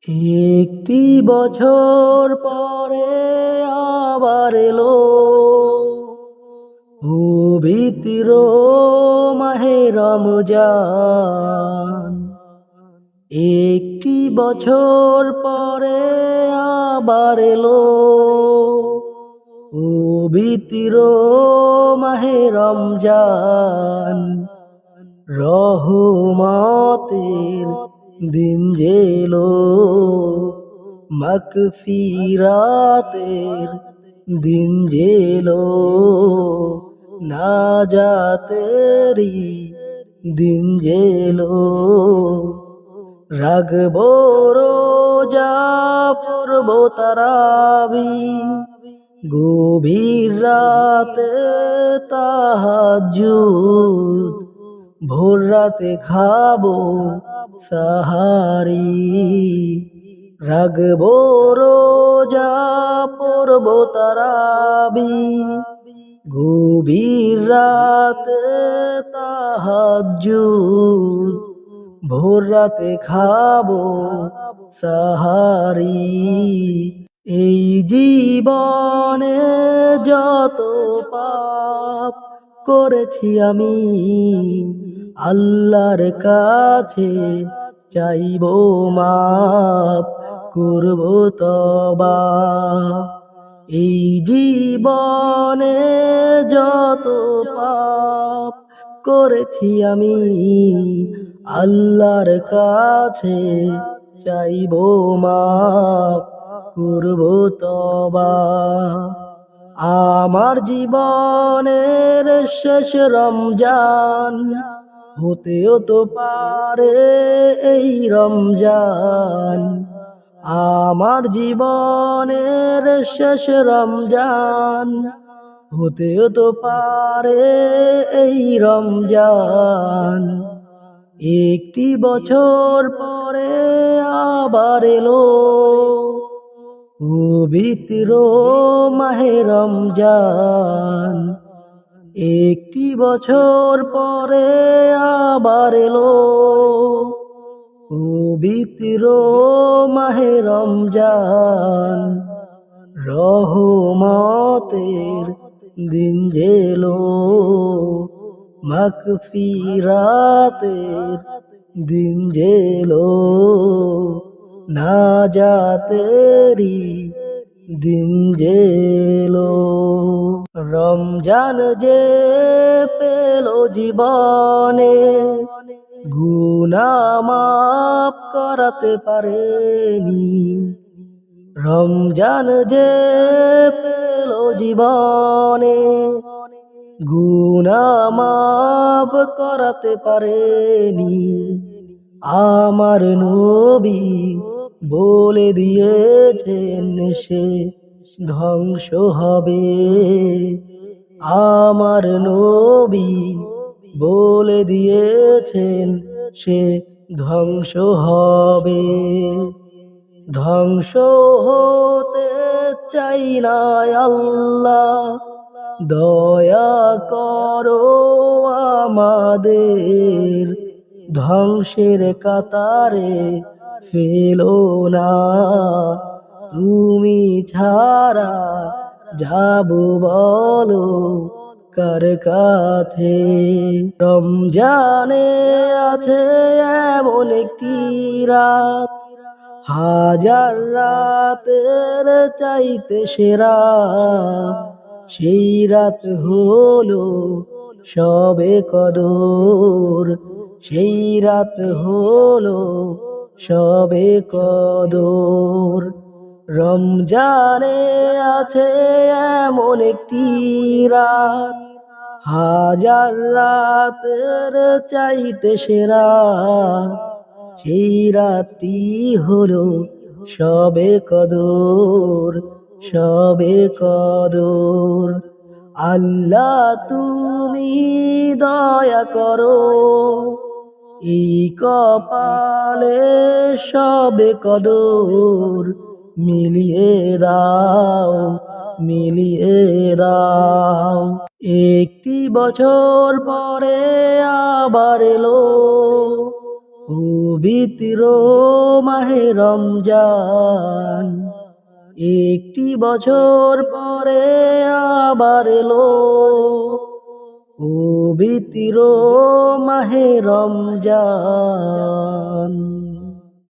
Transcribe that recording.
একটি বছর পরে আবার এলো পবিত্র মাহে রমজান। একটি বছর পরে আবার এলো পবিত্র মাহে রমজান। রহমতের দিন জেলো, মাগফিরাতের দিন জেলো, নাজাতেরি দিন জেলো। রাগবো রোজা, পড়বো তারাবি, গভীর রাতে তাহাজ্জুদ, ভোর রাতে খাবো সাহারি। রাগবো রোজা, পড়বো তারাবি, গভীর রাতে তাহাজ্জুদ, ভোর রাতে খাবো সাহারি। এই জীবনে যত পাপ করেছি আমি, আল্লাহর কাছে চাইবো মাপ, করবো তওবা। এই জীবনে যত পাপ করেছি আমি, আল্লাহর কাছে চাইবো মাপ, করবো তওবা। আমার জীবনের শেষ রমজান, হতেও তো পারে এই রমজান। আমার জীবনের শেষ রমজান, হতেও তো পারে এই রমজান। একটি বছর পরে আবার এলো পবিত্র মাহে রমজান। একটি বছর পরে আবার এলো পবিত্র মাহে রমজান। রহমতের দিন জেলো, মাগফিরাতের দিন জেলো, নাজাতেরি দিন জেলো। রমজান যে পেলো জীবনে, গুনাহ মাফ করাতে পারেনি। রমজান যে পেলো জীবনে, গুনাহ মাফ করাতে পারেনি। আমার নবী বলে দিয়েছেন সে ধ্বংস হবে। আমার নবী বলে দিয়েছেন সে ধ্বংস হবে। ধ্বংস হতে চাই না আল্লাহ, দয়া করো আমাদের। ধ্বংসের কাতারে ফেলো না, তুমি ছাড়া যাবো বলো কার কাছে। রমজানে আছে এমন একটি রাত, হাজার রাতের চাইতে সেরা। সেই রাত হলো শবে কদর, সেই রাত হলো শবে কদর। রমজানে আছে এমন একটি রাত, হাজার রাতের চাইতে সেরা। সেই রাতটি হলো শবে কদর, শবে কদর। আল্লাহ তুমি দয়া করো, এই কপালে শবে কদর মিলিয়ে দাও, মিলিয়ে দাও। একটি বছর পরে আবার এলো পবিত্র মাহে রমজান একটি বছর পরে আবার এলো। পবিত্র মাহে রমজান।